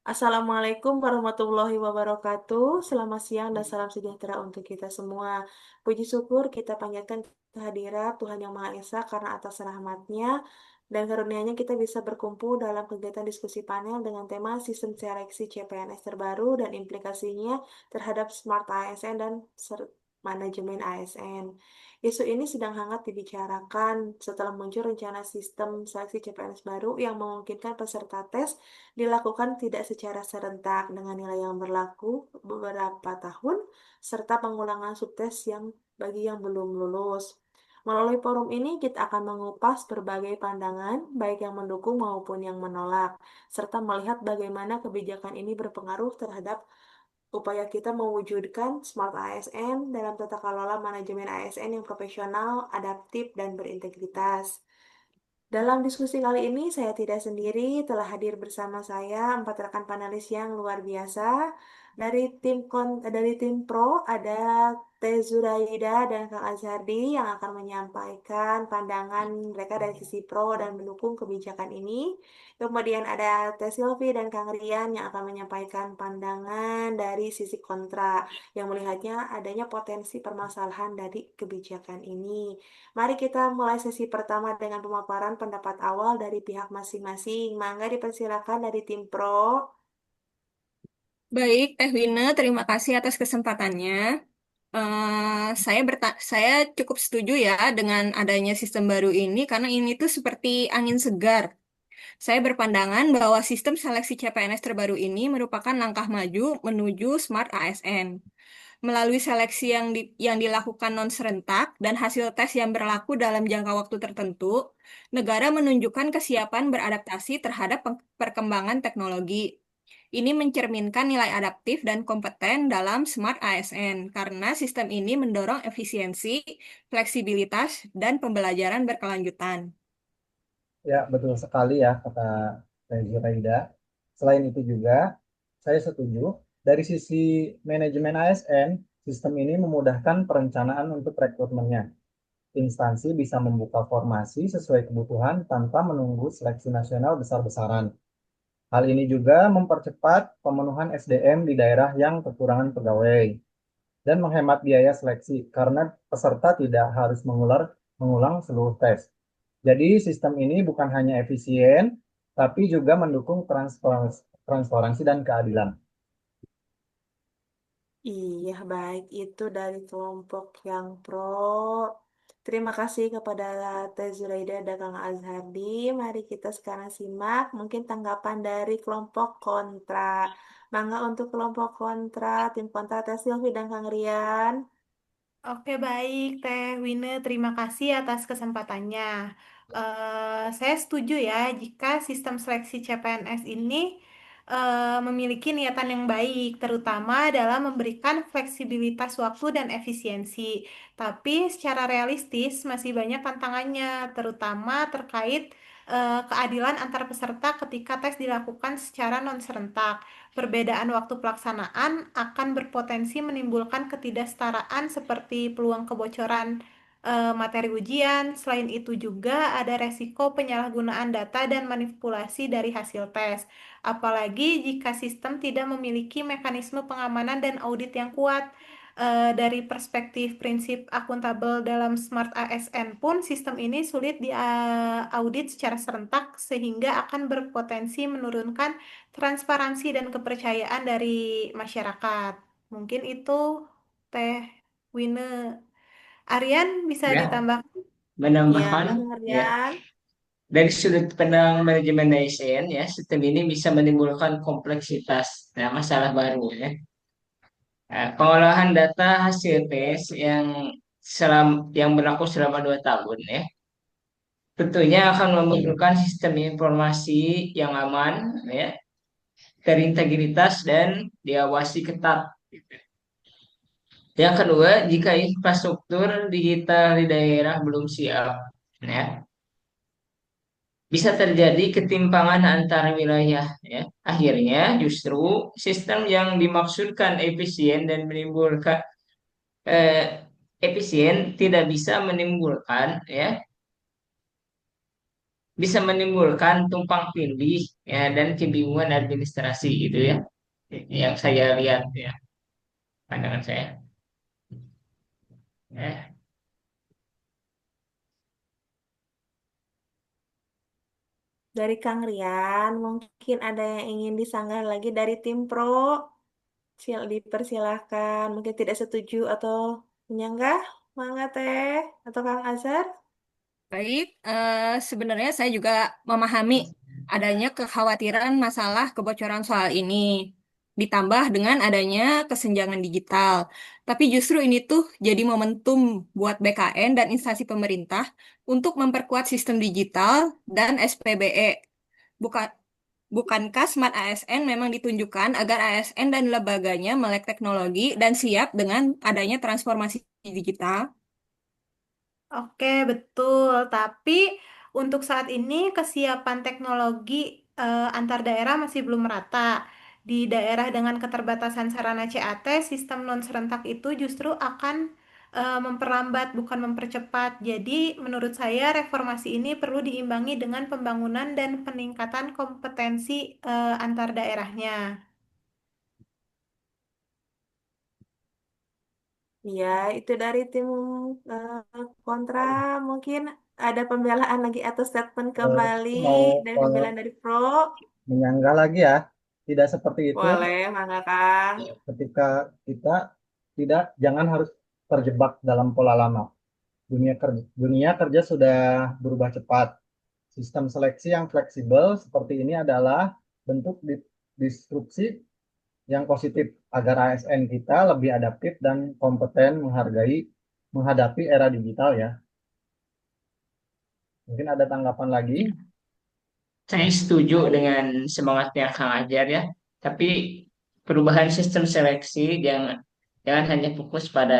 Assalamualaikum warahmatullahi wabarakatuh. Selamat siang dan salam sejahtera untuk kita semua. Puji syukur kita panjatkan kehadirat Tuhan Yang Maha Esa karena atas rahmatnya dan karunia-Nya kita bisa berkumpul dalam kegiatan diskusi panel dengan tema sistem seleksi CPNS terbaru dan implikasinya terhadap Smart ASN dan manajemen ASN. Isu ini sedang hangat dibicarakan setelah muncul rencana sistem seleksi CPNS baru yang memungkinkan peserta tes dilakukan tidak secara serentak dengan nilai yang berlaku beberapa tahun serta pengulangan subtes yang bagi yang belum lulus. Melalui forum ini kita akan mengupas berbagai pandangan, baik yang mendukung maupun yang menolak, serta melihat bagaimana kebijakan ini berpengaruh terhadap upaya kita mewujudkan Smart ASN dalam tata kelola manajemen ASN yang profesional, adaptif, dan berintegritas. Dalam diskusi kali ini, saya tidak sendiri, telah hadir bersama saya empat rekan panelis yang luar biasa. Dari tim Pro ada Teh Zuraida dan Kang Azhardi yang akan menyampaikan pandangan mereka dari sisi pro dan mendukung kebijakan ini. Kemudian ada Teh Silvi dan Kang Rian yang akan menyampaikan pandangan dari sisi kontra yang melihatnya adanya potensi permasalahan dari kebijakan ini. Mari kita mulai sesi pertama dengan pemaparan pendapat awal dari pihak masing-masing. Mangga dipersilakan dari tim Pro. Baik, Teh Wina, terima kasih atas kesempatannya. Saya cukup setuju ya dengan adanya sistem baru ini karena ini tuh seperti angin segar. Saya berpandangan bahwa sistem seleksi CPNS terbaru ini merupakan langkah maju menuju Smart ASN. Melalui seleksi yang dilakukan non-serentak dan hasil tes yang berlaku dalam jangka waktu tertentu, negara menunjukkan kesiapan beradaptasi terhadap perkembangan teknologi. Ini mencerminkan nilai adaptif dan kompeten dalam Smart ASN karena sistem ini mendorong efisiensi, fleksibilitas, dan pembelajaran berkelanjutan. Ya, betul sekali ya kata Teh Zuraida. Selain itu juga, saya setuju dari sisi manajemen ASN, sistem ini memudahkan perencanaan untuk rekrutmennya. Instansi bisa membuka formasi sesuai kebutuhan tanpa menunggu seleksi nasional besar-besaran. Hal ini juga mempercepat pemenuhan SDM di daerah yang kekurangan pegawai dan menghemat biaya seleksi karena peserta tidak harus mengulang seluruh tes. Jadi sistem ini bukan hanya efisien, tapi juga mendukung transparansi dan keadilan. Iya, baik itu dari kelompok yang pro. Terima kasih kepada Teh Zuraida dan Kang Azhardi. Mari kita sekarang simak mungkin tanggapan dari kelompok kontra. Mangga untuk kelompok kontra, tim kontra Teh Silvi dan Kang Rian. Oke, baik, Teh Wine. Terima kasih atas kesempatannya. Saya setuju ya jika sistem seleksi CPNS ini memiliki niatan yang baik, terutama dalam memberikan fleksibilitas waktu dan efisiensi. Tapi secara realistis masih banyak tantangannya, terutama terkait keadilan antar peserta ketika tes dilakukan secara non-serentak. Perbedaan waktu pelaksanaan akan berpotensi menimbulkan ketidaksetaraan seperti peluang kebocoran materi ujian. Selain itu juga ada resiko penyalahgunaan data dan manipulasi dari hasil tes. Apalagi jika sistem tidak memiliki mekanisme pengamanan dan audit yang kuat. Dari perspektif prinsip akuntabel dalam Smart ASN pun sistem ini sulit diaudit secara serentak sehingga akan berpotensi menurunkan transparansi dan kepercayaan dari masyarakat. Mungkin itu Teh Wine. Aryan bisa Ya, ditambah? Ya, menambahkan Kang ya Rian. dari sudut pandang manajemen ASN ya sistem ini bisa menimbulkan kompleksitas ya, masalah baru ya. Pengolahan data hasil tes yang berlaku selama 2 tahun ya tentunya akan memerlukan sistem informasi yang aman ya, terintegritas dan diawasi ketat. Yang kedua, jika infrastruktur digital di daerah belum siap ya, bisa terjadi ketimpangan antar wilayah ya. Akhirnya justru sistem yang dimaksudkan eh, efisien tidak bisa menimbulkan ya bisa menimbulkan tumpang tindih ya dan kebingungan administrasi gitu ya. Yang saya lihat ya, pandangan saya. Ya. Dari Kang Rian, mungkin ada yang ingin disanggah lagi dari tim pro. Dipersilahkan. Mungkin tidak setuju atau menyanggah, Mangga Teh atau Kang Azhar. Baik, sebenarnya saya juga memahami adanya kekhawatiran masalah kebocoran soal ini, ditambah dengan adanya kesenjangan digital. Tapi justru ini tuh jadi momentum buat BKN dan instansi pemerintah untuk memperkuat sistem digital dan SPBE. Bukan, bukankah Smart ASN memang ditunjukkan agar ASN dan lembaganya melek teknologi dan siap dengan adanya transformasi digital? Oke, betul. Tapi untuk saat ini kesiapan teknologi antar daerah masih belum merata. Di daerah dengan keterbatasan sarana CAT, sistem non serentak itu justru akan memperlambat, bukan mempercepat. Jadi, menurut saya reformasi ini perlu diimbangi dengan pembangunan dan peningkatan kompetensi antar daerahnya. Ya, itu dari tim kontra. Mungkin ada pembelaan lagi atau statement kembali Aku mau dari pembelaan dari pro. menyanggah lagi ya. Tidak seperti itu Boleh, Mangga Kang. ketika kita tidak jangan harus terjebak dalam pola lama. Dunia kerja sudah berubah cepat. Sistem seleksi yang fleksibel seperti ini adalah bentuk disrupsi yang positif agar ASN kita lebih adaptif dan kompeten menghadapi era digital ya. Mungkin ada tanggapan lagi. Saya setuju dengan semangatnya Kang Ajar ya, tapi perubahan sistem seleksi jangan hanya fokus pada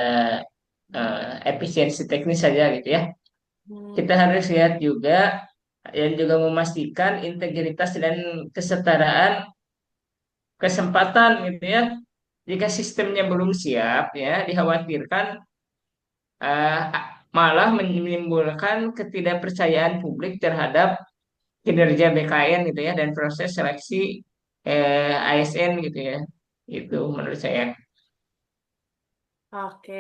efisiensi teknis saja gitu ya. Kita Hmm, harus lihat juga dan juga memastikan integritas dan kesetaraan kesempatan gitu ya. Jika sistemnya belum siap ya, dikhawatirkan eh, malah menimbulkan ketidakpercayaan publik terhadap kinerja BKN gitu ya dan proses seleksi ASN gitu ya. Itu menurut saya. oke.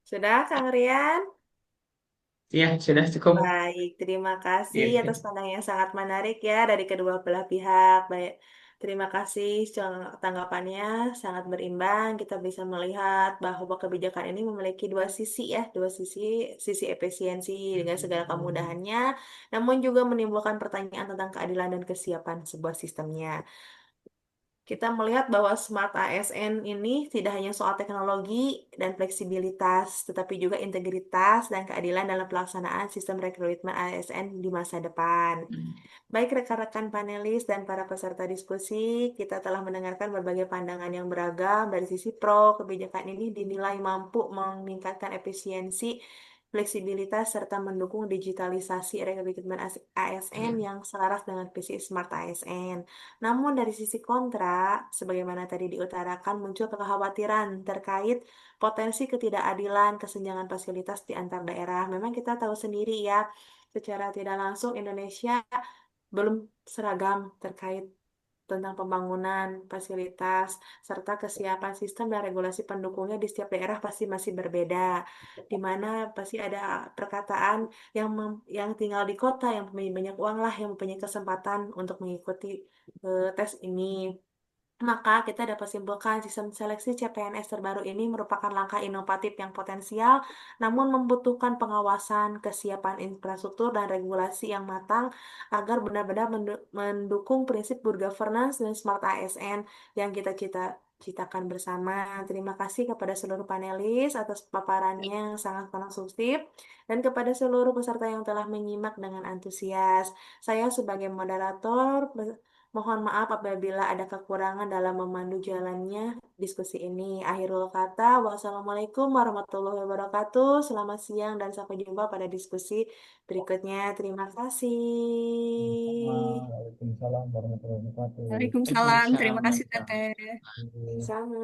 Sudah, Kang Rian? Ya, sudah cukup. Baik, terima kasih atas Gitu. pandangan yang sangat menarik ya dari kedua belah pihak. Baik, terima kasih tanggapannya sangat berimbang. Kita bisa melihat bahwa kebijakan ini memiliki dua sisi ya, dua sisi, sisi efisiensi dengan segala kemudahannya, namun juga menimbulkan pertanyaan tentang keadilan dan kesiapan sebuah sistemnya. Kita melihat bahwa Smart ASN ini tidak hanya soal teknologi dan fleksibilitas, tetapi juga integritas dan keadilan dalam pelaksanaan sistem rekrutmen ASN di masa depan. Baik rekan-rekan panelis dan para peserta diskusi, kita telah mendengarkan berbagai pandangan yang beragam. Dari sisi pro, kebijakan ini dinilai mampu meningkatkan efisiensi, fleksibilitas, serta mendukung digitalisasi rekrutmen ASN yang selaras dengan visi Smart ASN. Namun dari sisi kontra, sebagaimana tadi diutarakan, muncul kekhawatiran terkait potensi ketidakadilan, kesenjangan fasilitas di antar daerah. Memang kita tahu sendiri ya, secara tidak langsung Indonesia belum seragam terkait tentang pembangunan fasilitas serta kesiapan sistem dan regulasi pendukungnya di setiap daerah pasti masih berbeda. Di mana pasti ada perkataan yang tinggal di kota yang mempunyai banyak uang lah yang mempunyai kesempatan untuk mengikuti tes ini. Maka kita dapat simpulkan sistem seleksi CPNS terbaru ini merupakan langkah inovatif yang potensial, namun membutuhkan pengawasan, kesiapan infrastruktur, dan regulasi yang matang agar benar-benar mendukung prinsip good governance dan smart ASN yang kita citakan bersama. Terima kasih kepada seluruh panelis atas paparannya yang sangat konstruktif dan kepada seluruh peserta yang telah menyimak dengan antusias. Saya sebagai moderator mohon maaf apabila ada kekurangan dalam memandu jalannya diskusi ini. Akhirul kata, wassalamualaikum warahmatullahi wabarakatuh. Selamat siang dan sampai jumpa pada diskusi berikutnya. Terima kasih. Waalaikumsalam warahmatullahi wabarakatuh. Waalaikumsalam. Terima Waalaikumsalam. kasih, Teteh. Sama.